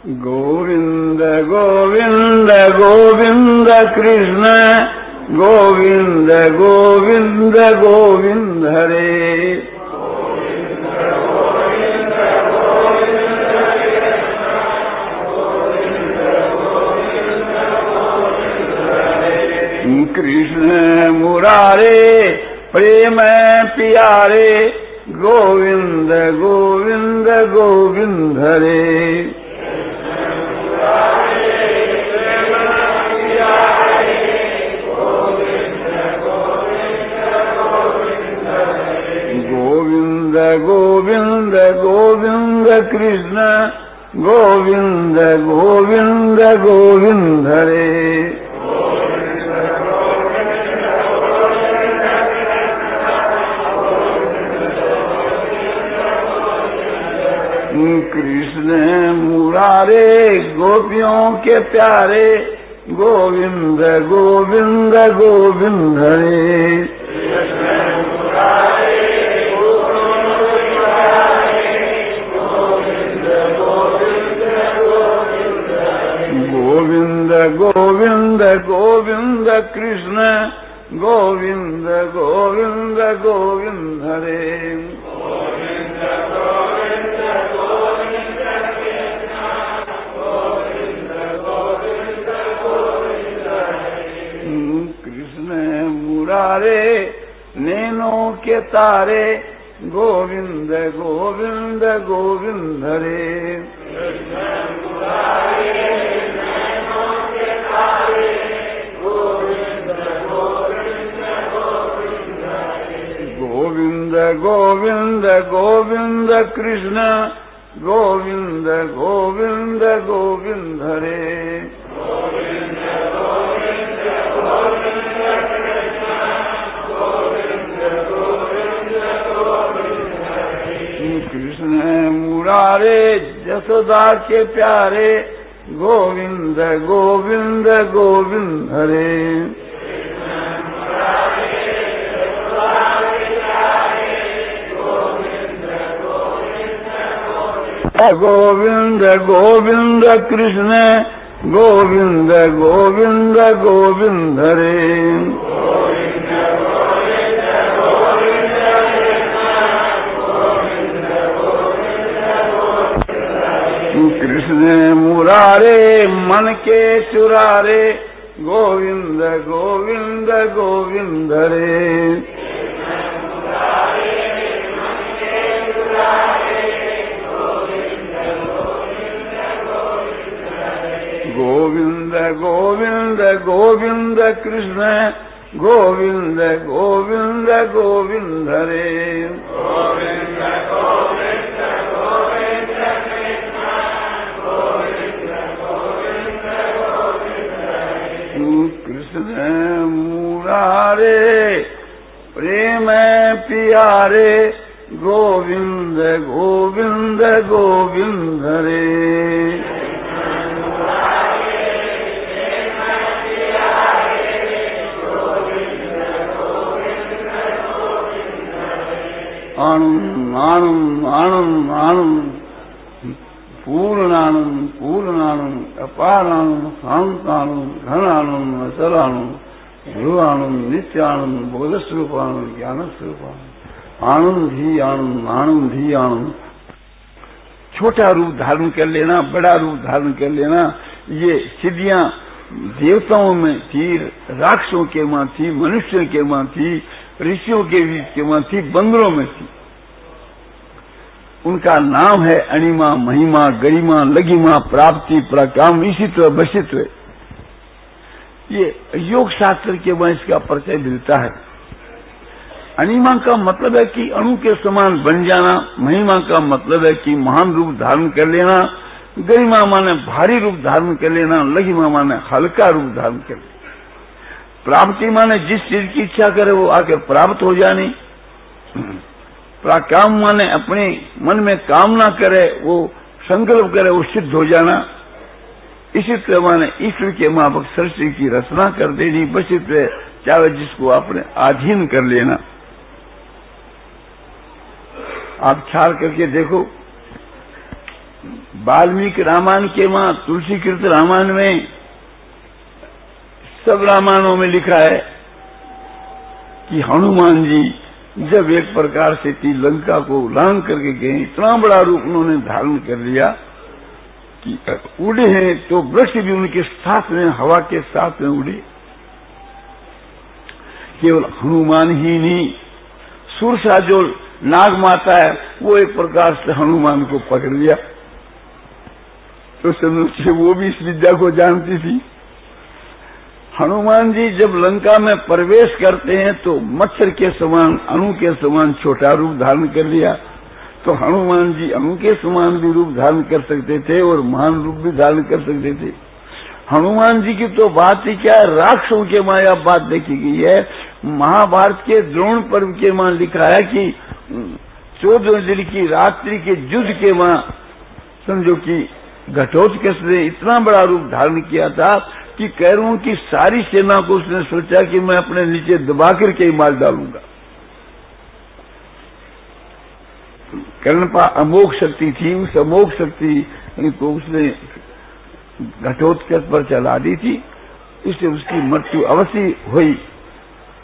गोविंद गोविंद गोविंद कृष्ण गोविंद गोविंद गोविंद हरे। कृष्ण मुरारे प्रेम प्यारे गोविंद गोविंद गोविंद हरे। गोविंद गोविंद गोविंद कृष्ण गोविंद गोविंद गोविंद हरे। कृष्ण मुरारे गोपियों के प्यारे गोविंद गोविंद गोविंद हरे। गोविंद गोविंद गोविंद कृष्ण गोविंद गोविंद गोविंद हरे। मुरारे नैनों के तारे गोविंद गोविंद गोविंद हरे। गोविंद गोविंद गोविंद कृष्ण गोविंद गोविंद गोविंद हरे। कृष्ण मुरारे जसोदा के प्यारे गोविंद गोविंद गोविंद हरे। गोविंद गोविंद कृष्ण गोविंद गोविंद गोविंद हरे। कृष्ण मुरारे मन के चुरारे गोविंद गोविंद गोविंद हरे। गोविंद गोविंद गोविंद कृष्ण गोविंद गोविंद गोविंद हरे। कृष्ण मुरारे प्रेम प्यारे गोविंद गोविंद गोविंद हरे। आनंद आनंद आनंद आनंद पूर्णानंद पूर्णानंद अपारानंद शांतानंद घनानंद अचलानंद ध्रुवानंद नित्यानंद बोधस्वरूपानंद ज्ञान स्वरूपानंद आनंद ही आनंद आनंद ही आनंद। छोटा रूप धारण कर लेना, बड़ा रूप धारण कर लेना, ये सिद्धियां देवताओं में थी, राक्षसों के मां थी, मनुष्यों के मां थी, ऋषियों के बीच के मां थी, बंदरों में थी। उनका नाम है अणिमा महिमा गरिमा लगिमा प्राप्ति पराकाम इसित्व बसित्व। ये योग शास्त्र के वह इसका परिचय मिलता है। अणिमा का मतलब है कि अणु के समान बन जाना, महिमा का मतलब है कि महान रूप धारण कर लेना, गरिमा माने भारी रूप धारण कर लेना, लगिमा माने हल्का रूप धारण कर लेना, प्राप्ति माने जिस चीज की इच्छा करे वो आके प्राप्त हो जानी, पराकाम माने अपने मन में कामना करे वो संकल्प करे वो सिद्ध हो जाना, इसी तरह माने ईश्वर के माफक सृष्टि की रचना कर देनी, बसित्व चाहे जिसको अपने अधीन कर लेना। आप ख्याल करके देखो, वाल्मीकि रामायण के मां, तुलसी कृत रामायण में, सब रामायणों में लिखा है कि हनुमान जी जब एक प्रकार से थी लंका को उल्लंघन करके गए, इतना बड़ा रूप उन्होंने धारण कर लिया कि उड़े हैं तो वृक्ष भी उनके साथ में, हवा के साथ में उड़े। केवल हनुमान ही नहीं, सुरसा जो नाग माता है वो एक प्रकार से हनुमान को पकड़ लिया। तो समझे वो भी इस विद्या को जानती थी। हनुमान जी जब लंका में प्रवेश करते हैं तो मच्छर के समान, अणु के समान छोटा रूप धारण कर लिया। तो हनुमान जी अणु के समान भी रूप धारण कर सकते थे और महान रूप भी धारण कर सकते थे। हनुमान जी की तो बात ही क्या है, राक्षसों के माया बात देखी गई है। महाभारत के द्रोण पर्व के मां लिखा है कि 14 दिन की रात्रि के युद्ध के मां समझो कि घटोत्कच ने इतना बड़ा रूप धारण किया था कि कैरवों की सारी सेना को उसने सोचा कि मैं अपने नीचे दबा करके ही मार डालूंगा। कर्णपा अमोघ शक्ति थी, उस अमोघ शक्ति को उसने घटोत्कच पर चला दी थी, इससे उसकी मृत्यु अवश्य हुई।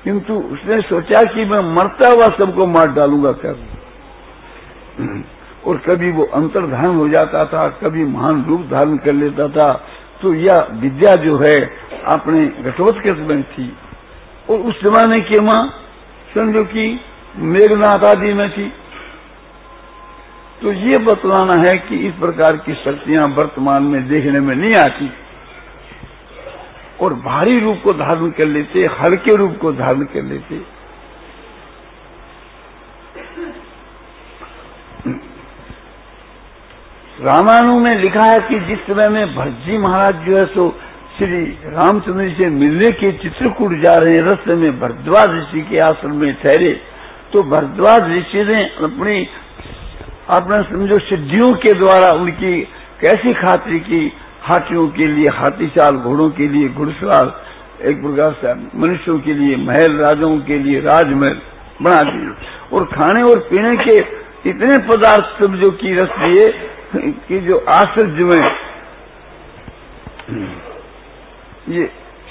किंतु उसने सोचा कि मैं मरता हुआ सबको मार डालूंगा कर, और कभी वो अंतर्धान हो जाता था, कभी महान रूप धारण कर लेता था। तो यह विद्या जो है अपने घटोत्कच में थी, और उस जमाने के मां समझो कि मेघनाथ आदि में थी। तो ये बतलाना है कि इस प्रकार की शक्तियां वर्तमान में देखने में नहीं आती, और भारी रूप को धारण कर लेते, हल्के रूप को धारण कर लेते। रामायणों में लिखा है कि जिस समय में भरतजी महाराज जो है सो श्री रामचंद्र जी से मिलने के चित्रकूट जा रहे हैं, रास्ते में भरद्वाज ऋषि के आश्रम में ठहरे। तो भरद्वाज ऋषि ने अपना समझो सिद्धियों के द्वारा उनकी कैसी खातिर की, हाथियों के लिए हाथीशाल, घोड़ों के लिए घुड़सवार, एक प्रकार से मनुष्यों के लिए महल, राजाओं के लिए राजमहल बना दिए, और खाने और पीने के इतने पदार्थ समझो की रस दिए कि जो आश्चर्य में ये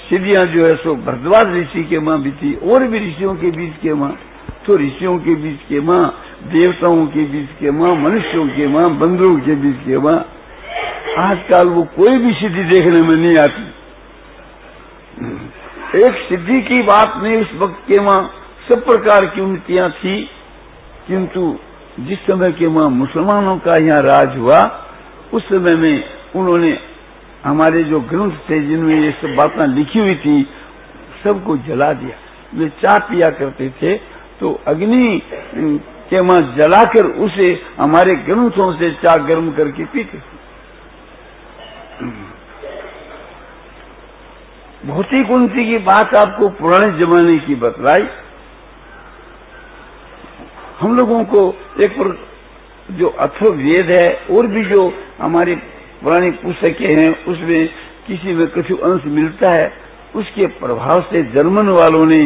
सिद्धियां जो है सो भरद्वाज ऋषि के मां भी थी, और भी ऋषियों के बीच के मां, तो ऋषियों के बीच के मां, देवताओं के बीच के मां, मनुष्यों के मां, बंदरों के बीच के मां। आजकल वो कोई भी सिद्धि देखने में नहीं आती। एक सिद्धि की बात नहीं, उस वक्त के मां सब प्रकार की उन्नतियां थी। किंतु जिस समय के मां मुसलमानों का यहाँ राज हुआ, उस समय में उन्होंने हमारे जो ग्रंथ थे जिनमें ये सब बातें लिखी हुई थी सबको जला दिया। वे चाय पिया करते थे तो अग्नि के मां जलाकर उसे हमारे ग्रंथों से चाय गर्म करके पीते थे। भौतिक उन्नति की बात आपको पुराने जमाने की बतलाई। हम लोगों को एक जो अथर्ववेद है और भी जो हमारी पुरानी पुस्तकें हैं उसमें किसी में कुछ अंश मिलता है, उसके प्रभाव से जर्मन वालों ने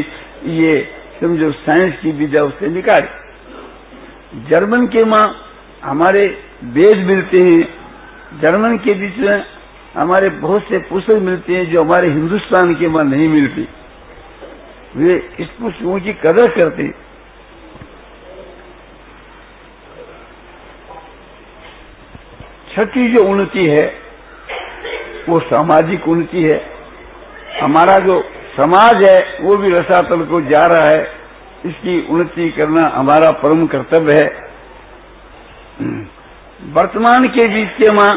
ये समझो साइंस की विद्या उससे निकाली। जर्मन के मां हमारे वेद मिलते हैं, जर्मन के बीच में हमारे बहुत से पुस्तक मिलते हैं जो हमारे हिंदुस्तान के मां नहीं मिलती। वे इस पुस्तकों की कदर करते। छठी जो उन्नति है वो सामाजिक उन्नति है। हमारा जो समाज है वो भी रसातल को जा रहा है, इसकी उन्नति करना हमारा परम कर्तव्य है। वर्तमान के बीच के मां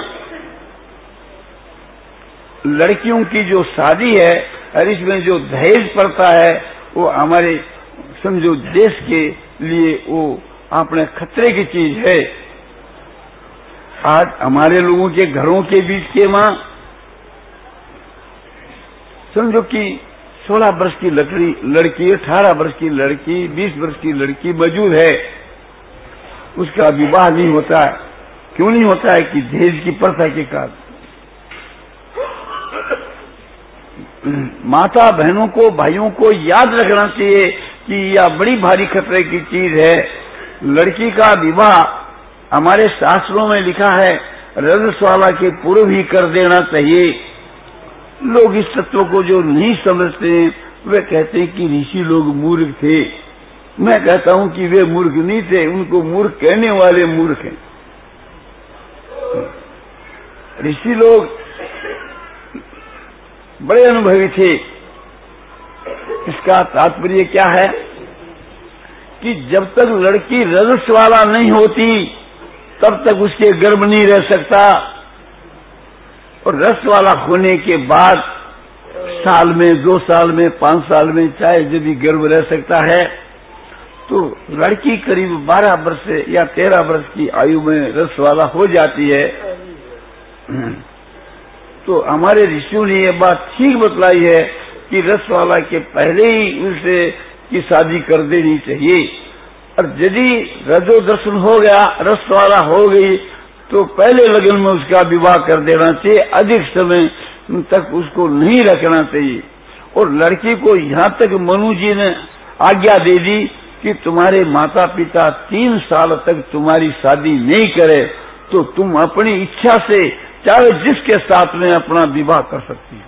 लड़कियों की जो शादी है और इसमें जो दहेज पड़ता है वो हमारे समझो देश के लिए वो अपने खतरे की चीज है। आज हमारे लोगों के घरों के बीच के मां समझो कि 16 वर्ष की लड़की, 18 वर्ष की लड़की, 20 वर्ष की लड़की मौजूद है, उसका विवाह नहीं होता है। क्यों नहीं होता है? कि दहेज की प्रथा के कारण। माता बहनों को, भाइयों को याद रखना चाहिए कि यह बड़ी भारी खतरे की चीज है। लड़की का विवाह हमारे शास्त्रों में लिखा है, रजस्वाला के पूर्व ही कर देना चाहिए। लोग इस तत्व को जो नहीं समझते हैं वे कहते हैं कि ऋषि लोग मूर्ख थे। मैं कहता हूं कि वे मूर्ख नहीं थे, उनको मूर्ख कहने वाले मूर्ख हैं। ऋषि लोग बड़े अनुभवी थे। इसका तात्पर्य क्या है कि जब तक लड़की रजस वाला नहीं होती तब तक उसके गर्भ नहीं रह सकता, और रस वाला होने के बाद साल में, 2 साल में, 5 साल में चाहे जब भी गर्भ रह सकता है। तो लड़की करीब 12 वर्ष या 13 वर्ष की आयु में रस वाला हो जाती है। तो हमारे ऋषियों ने ये बात ठीक बतलाई है कि रस वाला के पहले ही उसे की शादी कर देनी चाहिए, और यदि रजो दर्शन हो गया, रस वाला हो गई, तो पहले लगन में उसका विवाह कर देना चाहिए। अधिक समय तक उसको नहीं रखना चाहिए। और लड़की को यहाँ तक मनु जी ने आज्ञा दे दी कि तुम्हारे माता पिता 3 साल तक तुम्हारी शादी नहीं करे तो तुम अपनी इच्छा से चाहे जिसके साथ में अपना विवाह कर सकती हो।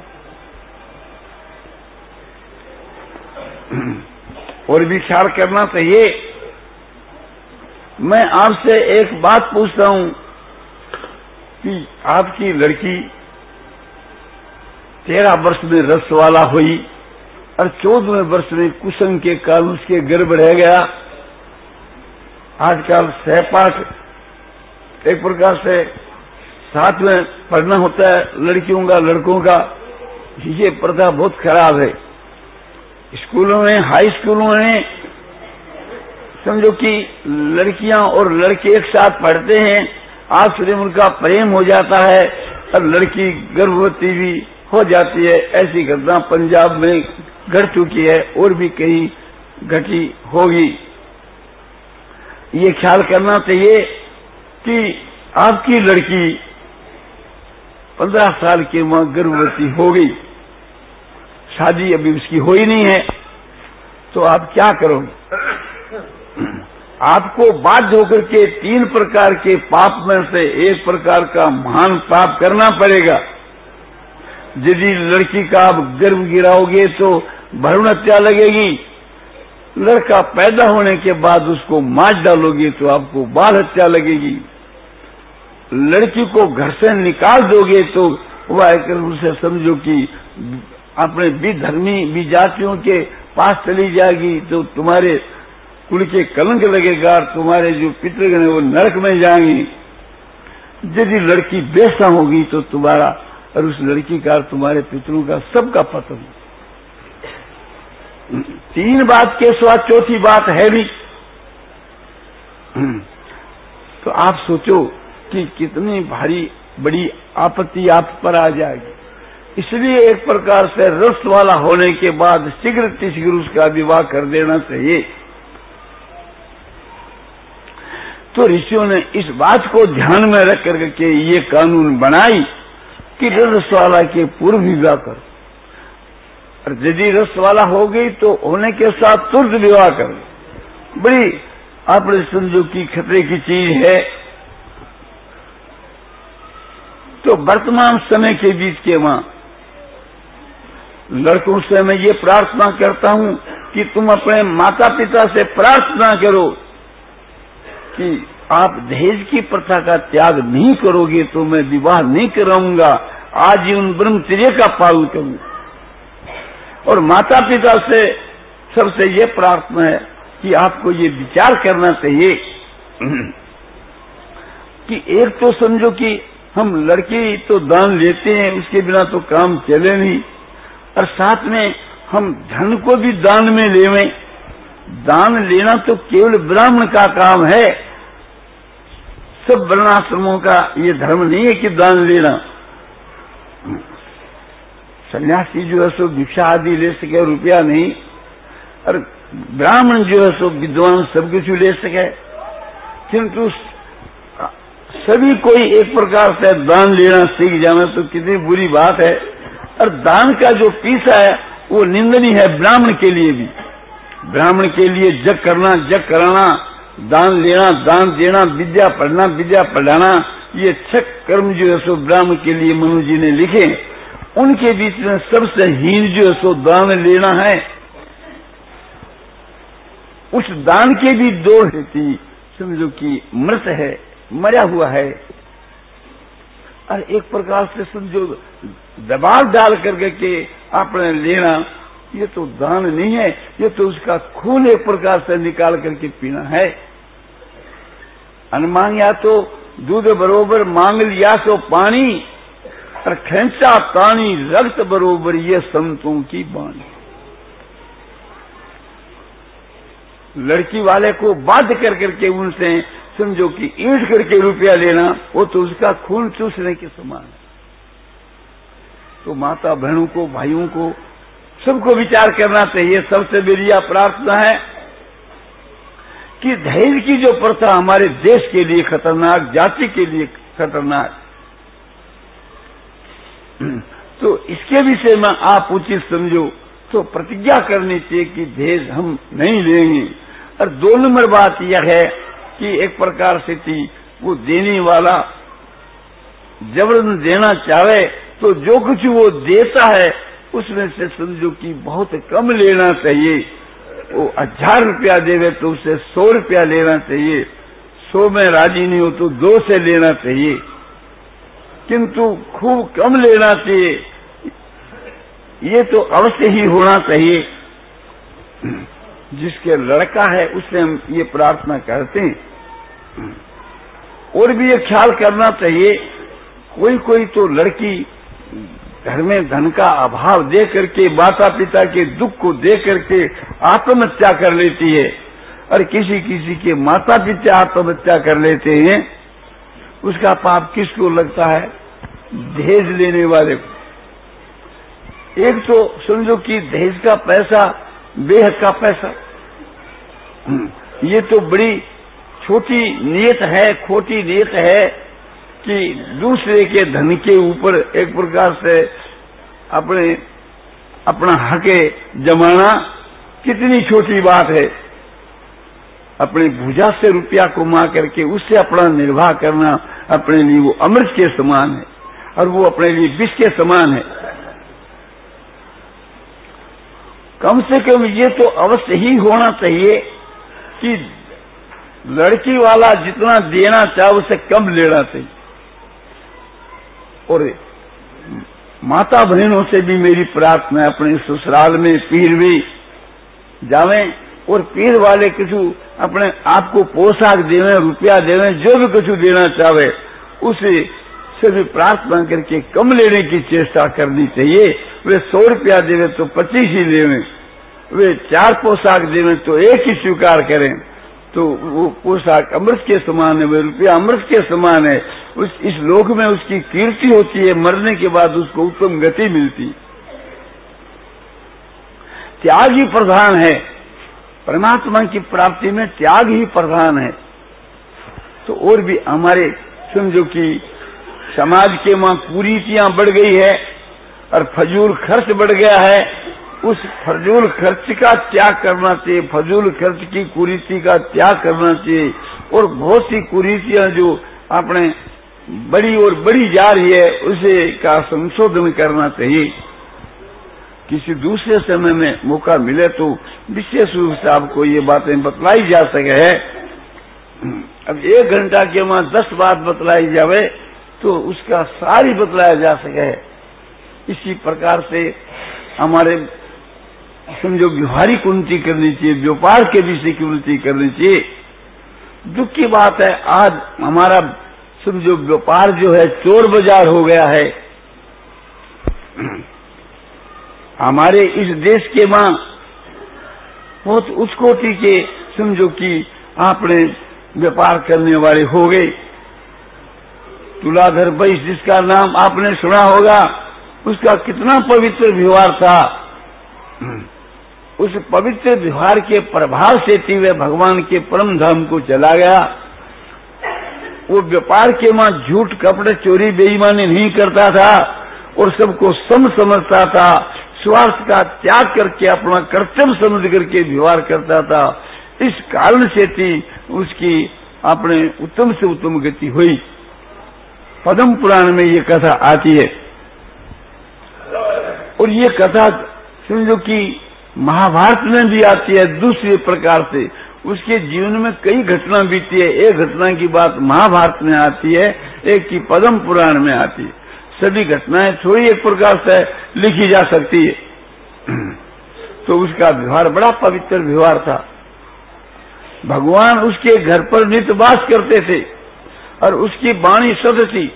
और भी ख्याल करना चाहिए। मैं आपसे एक बात पूछता हूं कि आपकी लड़की 13 वर्ष में रस वाला हुई और 14वें वर्ष में कुसंग के कारण उसके गर्भ रह गया। आजकल सहपाठ एक प्रकार से साथ में पढ़ना होता है लड़कियों का लड़कों का, ये प्रथा बहुत खराब है। स्कूलों में, हाई स्कूलों में समझो कि लड़कियां और लड़के एक साथ पढ़ते हैं, आपस में उनका प्रेम हो जाता है और लड़की गर्भवती भी हो जाती है। ऐसी घटना पंजाब में घट चुकी है और भी कहीं घटी होगी। ये ख्याल करना चाहिए कि आपकी लड़की 15 साल की मां गर्भवती हो गई, शादी अभी उसकी हो ही नहीं है, तो आप क्या करोगे? आपको बाध्य होकर के 3 प्रकार के पाप में से एक प्रकार का महान पाप करना पड़ेगा। यदि लड़की का आप गर्भ गिराओगे तो भ्रूण हत्या लगेगी, लड़का पैदा होने के बाद उसको मार डालोगे तो आपको बाल हत्या लगेगी, लड़की को घर से निकाल दोगे तो वह उसे समझो कि अपने विधर्मी विजातियों के पास चली जाएगी, तो तुम्हारे कुल के कलंक लगेगा, तुम्हारे जो पितृगण है वो नरक में जाएंगे। यदि लड़की बेसा होगी तो तुम्हारा और उस लड़की का तुम्हारे पितरों का सबका पतन। 3 बात के सिवा चौथी बात है भी। तो आप सोचो कि कितनी भारी बड़ी आपत्ति आप पर आ जाएगी। इसलिए एक प्रकार से रस वाला होने के बाद शीघ्र उसका विवाह कर देना चाहिए। तो ऋषियों ने इस बात को ध्यान में रख करके ये कानून बनाई कि रस वाला के पूर्व विवाह करो, और यदि रस वाला हो गई तो होने के साथ तुरंत विवाह करो। बड़ी आपने समझो कि खतरे की चीज है। तो वर्तमान समय के बीच के मां लड़कों से मैं ये प्रार्थना करता हूं कि तुम अपने माता पिता से प्रार्थना करो कि आप दहेज की प्रथा का त्याग नहीं करोगे तो मैं विवाह नहीं कराऊंगा, आजीवन ब्रह्मचर्य का पालन करूंगा। और माता पिता से सबसे ये प्रार्थना है कि आपको ये विचार करना चाहिए कि एक तो समझो कि हम लड़की तो दान लेते हैं, उसके बिना तो काम चले नहीं, और साथ में हम धन को भी दान में लेवें। दान लेना तो केवल ब्राह्मण का काम है, सब वर्णाश्रमों का ये धर्म नहीं है कि दान लेना। सन्यासी जो है सो भिक्षा आदि ले सके, रुपया नहीं, और ब्राह्मण जो है सो विद्वान सब कुछ ले सके। किंतु सभी कोई एक प्रकार से दान लेना सीख जाना तो कितनी बुरी बात है। और दान का जो पीछा है वो निंदनीय है ब्राह्मण के लिए भी। ब्राह्मण के लिए जग करना, जग कराना, दान लेना, दान देना, विद्या पढ़ना, विद्या पढ़ाना, ये 6 कर्म जो है सो ब्रह्म के लिए मनु जी ने लिखे, उनके बीच में सबसे हीन जो है सो दान लेना है। उस दान के भी 2 हेतु समझो कि मृत है, मरा हुआ है, और एक प्रकार से समझो दबाव डाल करके के आपने लेना, ये तो दान नहीं है, ये तो उसका खून एक प्रकार से निकाल करके पीना है। अनमांग या तो दूध बरोबर मांग लिया तो पानी, और खेचा तानी रक्त बरोबर ये संतों की बाणी। लड़की वाले को बाध्य कर करके उनसे समझो कि ईंट करके रुपया लेना, वो तो उसका खून चूसने के समान है। तो माता बहनों को, भाइयों को, सबको विचार करना चाहिए। सबसे मेरी यह प्रार्थना है कि दहेज की जो प्रथा हमारे देश के लिए खतरनाक, जाति के लिए खतरनाक, तो इसके विषय में आप उचित समझो तो प्रतिज्ञा करनी चाहिए कि दहेज हम नहीं लेंगे। और 2 नंबर बात यह है कि एक प्रकार से थी वो देने वाला जबरन देना चाहे तो जो कुछ वो देता है उसमें से समझो कि बहुत कम लेना चाहिए। वो 1000 रुपया देवे तो उससे 100 रुपया लेना चाहिए, 100 में राजी नहीं हो तो 2 से लेना चाहिए, किंतु खूब कम लेना चाहिए। ये तो अवश्य ही होना चाहिए। जिसके लड़का है उससे हम ये प्रार्थना करते हैं। और भी ये ख्याल करना चाहिए, कोई कोई तो लड़की घर में धन का अभाव दे करके, माता पिता के दुख को दे करके आत्महत्या कर लेती है, और किसी किसी के माता पिता आत्महत्या कर लेते हैं। उसका पाप किसको लगता है? दहेज लेने वाले को। एक तो समझो कि दहेज का पैसा बेहद का पैसा, ये तो बड़ी छोटी नीयत है, खोटी नीयत है कि दूसरे के धन के ऊपर एक प्रकार से अपना हक जमाना कितनी छोटी बात है। अपनी भुजा से रुपया कमा करके उससे अपना निर्वाह करना अपने लिए वो अमृत के समान है, और वो अपने लिए विष के समान है। कम से कम ये तो अवश्य ही होना चाहिए कि लड़की वाला जितना देना चाहे उससे कम लेना चाहिए। और माता बहनों से भी मेरी प्रार्थना है, अपने ससुराल में पीर भी जावें और पीर वाले कुछ अपने आप को पोशाक देवें, रुपया देवें, जो भी कुछ देना चाहे उसे से भी प्रार्थना करके कम लेने की चेष्टा करनी चाहिए। वे 100 रुपया देवे तो 25 ही लेवें, वे 4 पोशाक देवें तो 1 ही स्वीकार करें, तो वो पोशाक अमृत के समान है, वे रुपया अमृत के समान है। इस लोक में उसकी कीर्ति होती है, मरने के बाद उसको उत्तम गति मिलती। त्याग ही प्रधान है, परमात्मा की प्राप्ति में त्याग ही प्रधान है। तो और भी हमारे समझो कि समाज के वहां कुरीतियां बढ़ गई है और फजूल खर्च बढ़ गया है। उस फजूल खर्च का त्याग करना चाहिए, फजूल खर्च की कुरीति का त्याग करना चाहिए। और बहुत सी कुरीतियां जो आपने बड़ी और बड़ी जा रही है उसे का संशोधन करना चाहिए। किसी दूसरे समय में मौका मिले तो विशेष रूप से आपको ये बातें बतलाई जा सके है। अब 1 घंटा के वहां 10 बात बतलाई जावे तो उसका सारी बतलाया जा सके है। इसी प्रकार से हमारे समझो व्यवहारिक उन्नति करनी चाहिए, व्यापार के विषय की उन्नति करनी चाहिए। दुख की बात है आज हमारा समझो व्यापार जो है चोर बाजार हो गया है। हमारे इस देश के मां बहुत उच्च कोटि के समझो कि आपने व्यापार करने वाले हो गए। तुलाधर बैस जिसका नाम आपने सुना होगा, उसका कितना पवित्र व्यवहार था। उस पवित्र व्यवहार के प्रभाव से तीव्र भगवान के परम धाम को चला गया। वो व्यापार के मां झूठ कपड़े चोरी बेईमानी नहीं करता था और सबको सम समझता था, स्वार्थ का त्याग करके अपना कर्तव्य समझ करके व्यवहार करता था। इस कारण से थी उसकी अपने उत्तम से उत्तम गति हुई। पद्म पुराण में ये कथा आती है। और ये कथा समझो कि महाभारत में भी आती है दूसरे प्रकार से। उसके जीवन में कई घटना बीती है। एक घटना की बात महाभारत में आती है, एक की पद्म पुराण में आती है। सभी घटनाएं थोड़ी एक प्रकार से लिखी जा सकती है। तो उसका व्यवहार बड़ा पवित्र व्यवहार था। भगवान उसके घर पर नित्य वास करते थे और उसकी वाणी सत्य थी।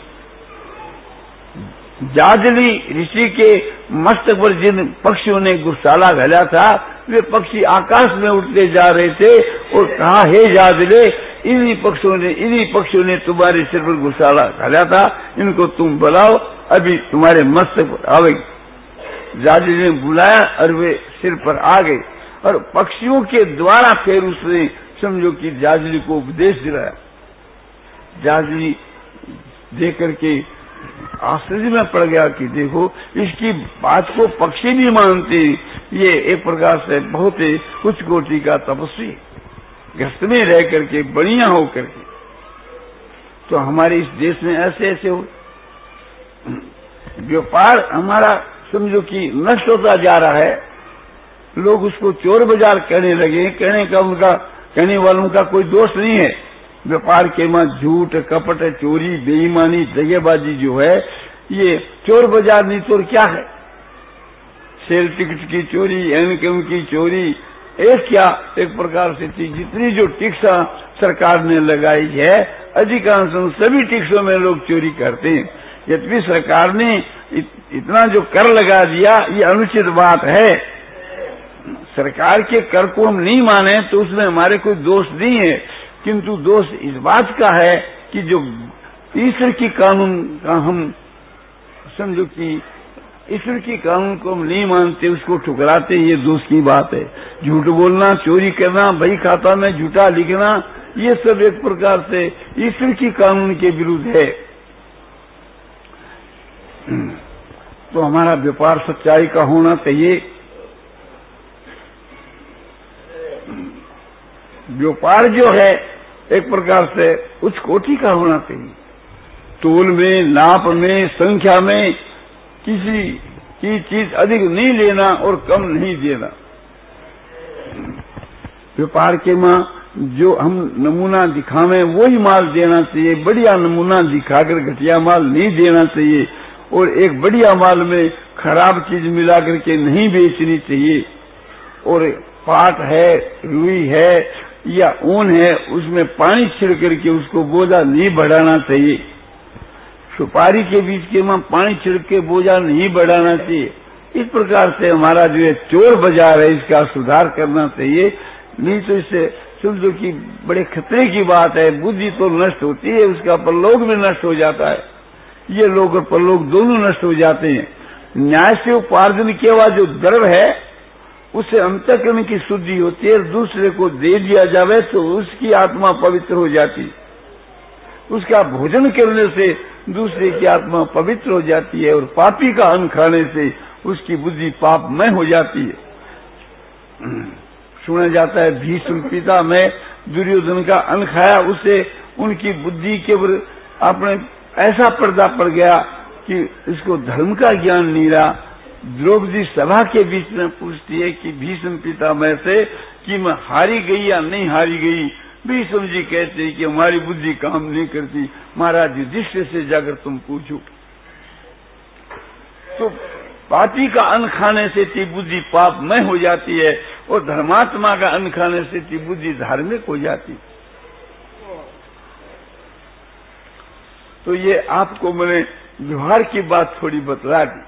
जाजली ऋषि के मस्तक पर जिन पक्षियों ने गुस्साला घाला था, वे पक्षी आकाश में उड़ते जा रहे थे और कहा, हे जाजले, इन्हीं पक्षियों ने तुम्हारे सिर पर गुस्साला घाला था, इनको तुम बुलाओ, अभी तुम्हारे मस्तक पर आवेगी। जाजली ने बुलाया और वे सिर पर आ गए और पक्षियों के द्वारा फिर उसने समझो कि जाजली को उपदेश दिलाया। जाजली देख करके आश्चर्य में पड़ गया कि देखो, इसकी बात को पक्षी भी मानते। ये एक प्रकार से बहुत ही उच्च कोटि का तपस्वी, गृहस्थ में रह करके बढ़िया हो करके। तो हमारे इस देश में ऐसे ऐसे हो व्यापार हमारा समझो कि नष्ट होता जा रहा है। लोग उसको चोर बाजार कहने लगे। कहने वालों का कोई दोष नहीं है। व्यापार के में झूठ, कपट, चोरी, बेईमानी, दगेबाजी जो है, ये चोर बाजार नहीं तो क्या है। सेल टिकट की चोरी, इनकम की चोरी, एक क्या एक प्रकार से थी। जितनी जो टैक्स सरकार ने लगाई है, अधिकांश सभी टैक्सों में लोग चोरी करते हैं। यद्यपि सरकार ने इतना जो कर लगा दिया, ये अनुचित बात है। सरकार के कर को हम नहीं माने तो उसमें हमारे कोई दोष नहीं है, किंतु दोष इस बात का है कि जो ईश्वर की कानून का हम समझो कि ईश्वर की कानून को हम नहीं मानते, उसको ठुकराते, ये दोष की बात है। झूठ बोलना, चोरी करना, बही खाता में झूठा लिखना, ये सब एक प्रकार से ईश्वर की कानून के विरुद्ध है। तो हमारा व्यापार सच्चाई का होना चाहिए। व्यापार जो है एक प्रकार से उच्च कोटि का होना चाहिए। तोल में, नाप में, संख्या में किसी की चीज अधिक नहीं लेना और कम नहीं देना। व्यापार के मां जो हम नमूना दिखावे वही माल देना चाहिए। बढ़िया नमूना दिखाकर घटिया माल नहीं देना चाहिए और एक बढ़िया माल में खराब चीज मिला करके नहीं बेचनी चाहिए। और पाट है, रुई है या ऊन है, उसमें पानी छिड़क करके उसको बोझा नहीं बढ़ाना चाहिए। सुपारी के बीच के में पानी छिड़क के बोझा नहीं बढ़ाना चाहिए। इस प्रकार से हमारा जो है चोर बाजार है, इसका सुधार करना चाहिए। नहीं तो इससे समझो कि बड़े खतरे की बात है। बुद्धि तो नष्ट होती है, उसका परलोक भी नष्ट हो जाता है। ये लोग और परलोक दोनों नष्ट हो जाते हैं। न्याय से उपार्जन किया हुआ जो द्रव्य है, उससे अंतःकरण की शुद्धि होती है। दूसरे को दे दिया जावे तो उसकी आत्मा पवित्र हो जाती। उसका भोजन करने से दूसरे की आत्मा पवित्र हो जाती है और पापी का अन्न खाने से उसकी बुद्धि पापमय हो जाती है। सुना जाता है भीष्म पिता में दुर्योधन का अन्न खाया, उससे उनकी बुद्धि के ऊपर आपने ऐसा पर्दा पड़ गया कि इसको धर्म का ज्ञान नहीं रहा। द्रौपदी सभा के बीच में पूछती है कि भीष्म पितामह से कि मैं हारी गई या नहीं हारी गई। भीष्म जी कहते हैं कि हमारी बुद्धि काम नहीं करती। महाराज युधिष्ठिर से जाकर तुम पूछो। तो पापी का अन्न खाने से ती बुद्धि पापमय हो जाती है और धर्मात्मा का अन्न खाने से ती बुद्धि धार्मिक हो जाती। तो ये आपको मैंने व्यवहार की बात थोड़ी बतला दी।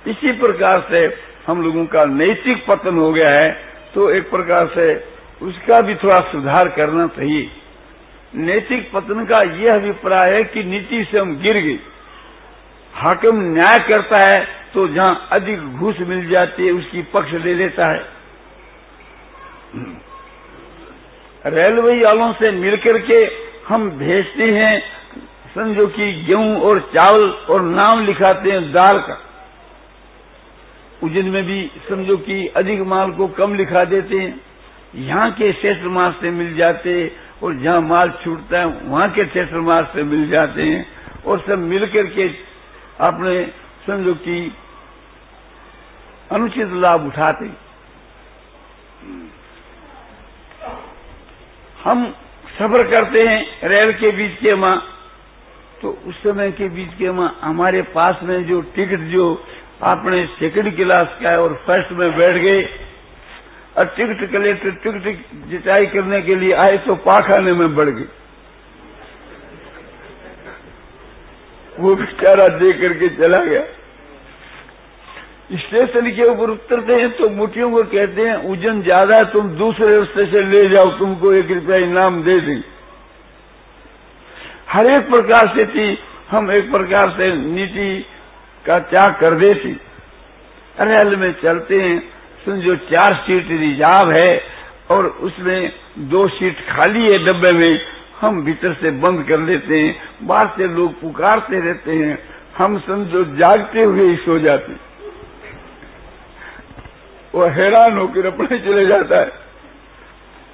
इसी प्रकार से हम लोगों का नैतिक पतन हो गया है, तो एक प्रकार से उसका भी थोड़ा सुधार करना चाहिए। नैतिक पतन का यह अभिप्राय है कि नीति से हम गिर गए। हाकिम न्याय करता है तो जहां अधिक घूस मिल जाती है उसकी पक्ष ले लेता है। रेलवे वालों से मिलकर के हम भेजते हैं समझो कि गेहूं और चावल और नाम लिखाते हैं दाल का। उज्जैन में भी समझो कि अधिक माल को कम लिखा देते हैं। यहाँ के क्षेत्र मास से मिल जाते और जहाँ माल छूटता है वहाँ के क्षेत्र मास से मिल जाते हैं और सब मिलकर के अपने समझो कि अनुचित लाभ उठाते। हम सफर करते हैं रेल के बीच के मां, तो उस समय के बीच के मां हमारे पास में जो टिकट जो आपने सेकंड क्लास का है और फर्स्ट में बैठ गए और टिकट कलेक्टर टिकट जिताई करने के लिए आए तो पाखाने में बढ़ गए। वो बेचारा दे करके चला गया। स्टेशन के ऊपर उतरते हैं तो मुठियों को कहते हैं वजन ज्यादा है, तुम दूसरे रास्ते से ले जाओ, तुमको 1 रुपया इनाम दे देंगे। हर एक प्रकार से थी, हम एक प्रकार से नीति का त्याग कर देती। रेल में चलते हैं, सुन जो 4 सीट रिजर्व है और उसमें 2 सीट खाली है डब्बे में, हम भीतर से बंद कर लेते हैं। बाहर से लोग पुकारते रहते हैं, हम समझो जागते हुए ही सो जाते हैं। वो हैरान होकर अपने चले जाता है।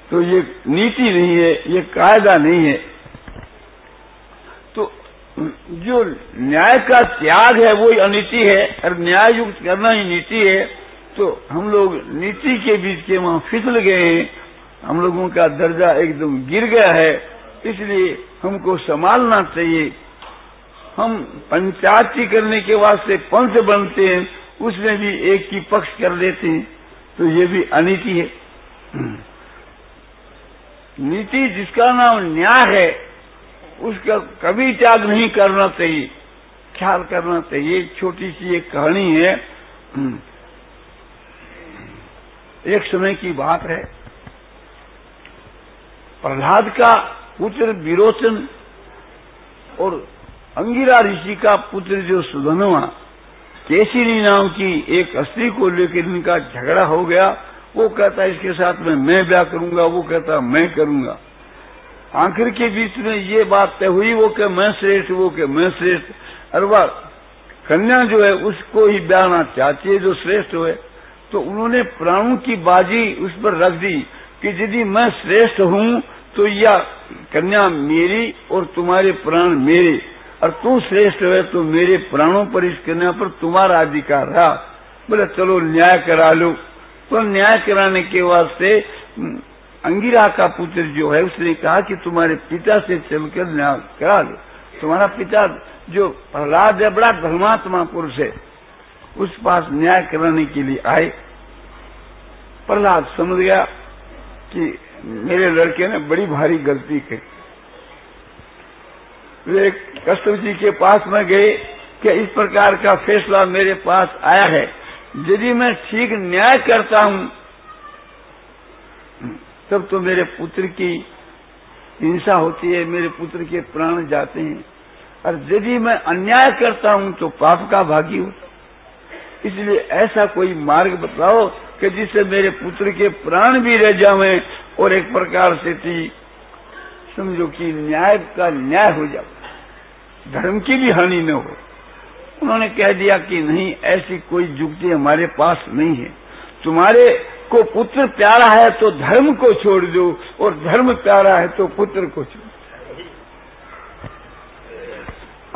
तो ये नीति नहीं है, ये कायदा नहीं है। तो जो न्याय का त्याग है वो अनीति है और न्याय युक्त करना ही नीति है। तो हम लोग नीति के बीच के वहां फिसल गए हैं, हम लोगों का दर्जा एकदम गिर गया है, इसलिए हमको संभालना चाहिए। हम पंचायती करने के वास्ते पंच बनते हैं, उसमें भी एक की पक्ष कर लेते हैं, तो ये भी अनीति है। नीति जिसका नाम न्याय है उसका कभी त्याग नहीं करना चाहिए, ख्याल करना चाहिए। छोटी सी एक कहानी है। एक समय की बात है, प्रहलाद का पुत्र विरोचन और अंगिरा ऋषि का पुत्र जो सुधनवा, केशिनी नाम की एक स्त्री को लेकर इनका झगड़ा हो गया। वो कहता इसके साथ में मैं ब्याह करूंगा, वो कहता मैं करूंगा। आखिर के बीच में ये बात तय हुई, वो कह मैं श्रेष्ठ, वो कह मैं श्रेष्ठ। और वह कन्या जो है उसको ही ब्याहना चाहती है जो श्रेष्ठ हो। तो उन्होंने प्राणों की बाजी उस पर रख दी कि यदि मैं श्रेष्ठ हूँ तो यह कन्या मेरी और तुम्हारे प्राण मेरे, और तू श्रेष्ठ है तो मेरे प्राणों पर इस कन्या पर तुम्हारा अधिकार रहा। बोले चलो न्याय करा लो। तो न्याय कराने के वास्ते अंगिरा का पुत्र जो है उसने कहा कि तुम्हारे पिता से चलकर न्याय करा लो। तुम्हारा पिता जो प्रहलाद है बड़ा धर्मात्मा पुरुष है, उस पास न्याय कराने के लिए आए। प्रहलाद समझ गया कि मेरे लड़के ने बड़ी भारी गलती की। वे कश्यप जी के पास में गए कि इस प्रकार का फैसला मेरे पास आया है, यदि मैं ठीक न्याय करता हूं तब तो मेरे पुत्र की हिंसा होती है, मेरे पुत्र के प्राण जाते हैं, और यदि मैं अन्याय करता हूं तो पाप का भागी होता। इसलिए ऐसा कोई मार्ग बताओ कि जिससे मेरे पुत्र के प्राण भी रह जाएं और एक प्रकार से थी समझो कि न्याय का न्याय हो जाए, धर्म की भी हानि न हो। उन्होंने कह दिया कि नहीं, ऐसी कोई युक्ति हमारे पास नहीं है। तुम्हारे को पुत्र प्यारा है तो धर्म को छोड़ दो, और धर्म प्यारा है तो पुत्र को छोड़ दो।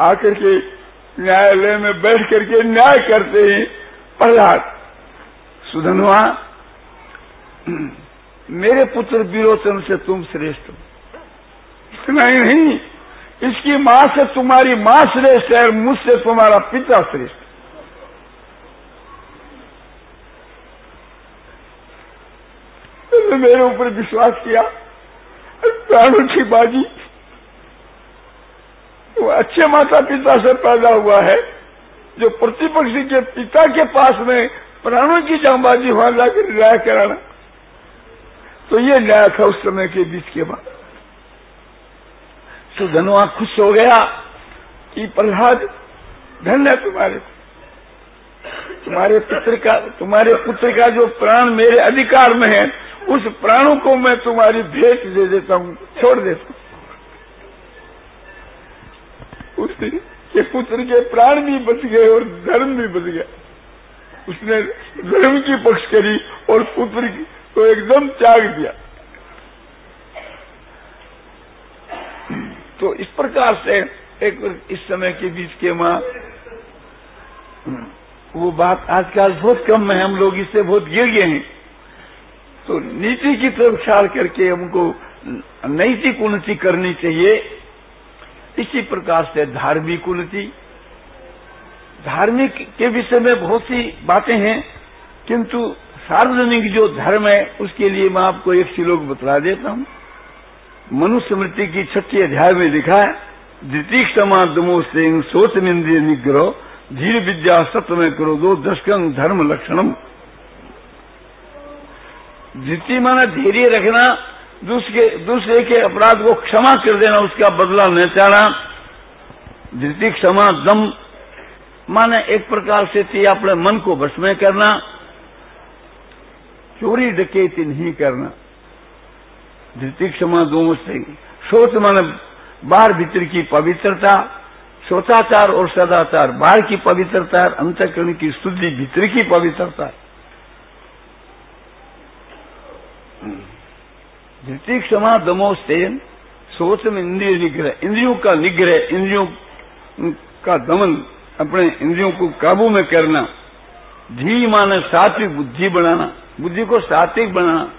आकर के न्यायालय में बैठ करके न्याय करते हैं। प्रहलाद, सुधनवा, मेरे पुत्र विरोचन से तुम श्रेष्ठ हो। इतना ही नहीं, इसकी मां से तुम्हारी मां श्रेष्ठ है और मुझसे तुम्हारा पिता श्रेष्ठ। तुमने मेरे ऊपर विश्वास किया, प्राणों की बाजी। वो अच्छे माता पिता से पैदा हुआ है, जो प्रतिपक्षी के पिता के पास में प्राणों की जांबाजी वहां जाकर न्याय कराना, तो ये न्याय था उस समय के बीच के बाद। सुधनवा खुश हो गया कि प्रहलाद धन्य तुम्हारे पुत्र का जो प्राण मेरे अधिकार में है, उस प्राणों को मैं तुम्हारी भेंट दे देता हूं, छोड़ देता हूं। उसके पुत्र के प्राण भी बच गए और धर्म भी बच गया। उसने धर्म की पक्ष करी और पुत्र को एकदम त्याग दिया। तो इस प्रकार से एक इस समय के बीच के माँ वो बात आजकल बहुत कम है, हम लोग इससे बहुत गिर गए हैं। तो नीति की तरफ ख्याल करके हमको नैतिक उन्नति करनी चाहिए। इसी प्रकार से धार्मिक उन्नति, धार्मिक के विषय में बहुत सी बातें हैं, किंतु सार्वजनिक जो धर्म है उसके लिए मैं आपको एक श्लोक बतला देता हूँ। मनुस्मृति की 6 अध्याय में लिखा है, द्वितीय क्षमा दमो सेन सोचमिंद्रिय निग्रह धीर विद्या सत्व में क्रोधो दशकं धर्म लक्षणम। द्वितीय माना धैर्य रखना, दूसरे के अपराध को क्षमा कर देना, उसका बदला न चाहना। द्वितीय क्षमा दम माने एक प्रकार से अपने मन को वश में करना, चोरी डकैती नहीं करना। द्वितीय क्षमा दोनों से शोच माने बाहर भीतर की पवित्रता, शोचाचार और सदाचार बाहर की पवित्रता, अंतःकरण की शुद्धि भीतर की पवित्रता। द्वितीय क्षमा दमोस्तेन सोच में इंद्रिय निग्रह, इंद्रियों का निग्रह, इंद्रियों का दमन, अपने इंद्रियों को काबू में करना। धी माने सात्विक बुद्धि बनाना, बुद्धि को सात्विक बनाना।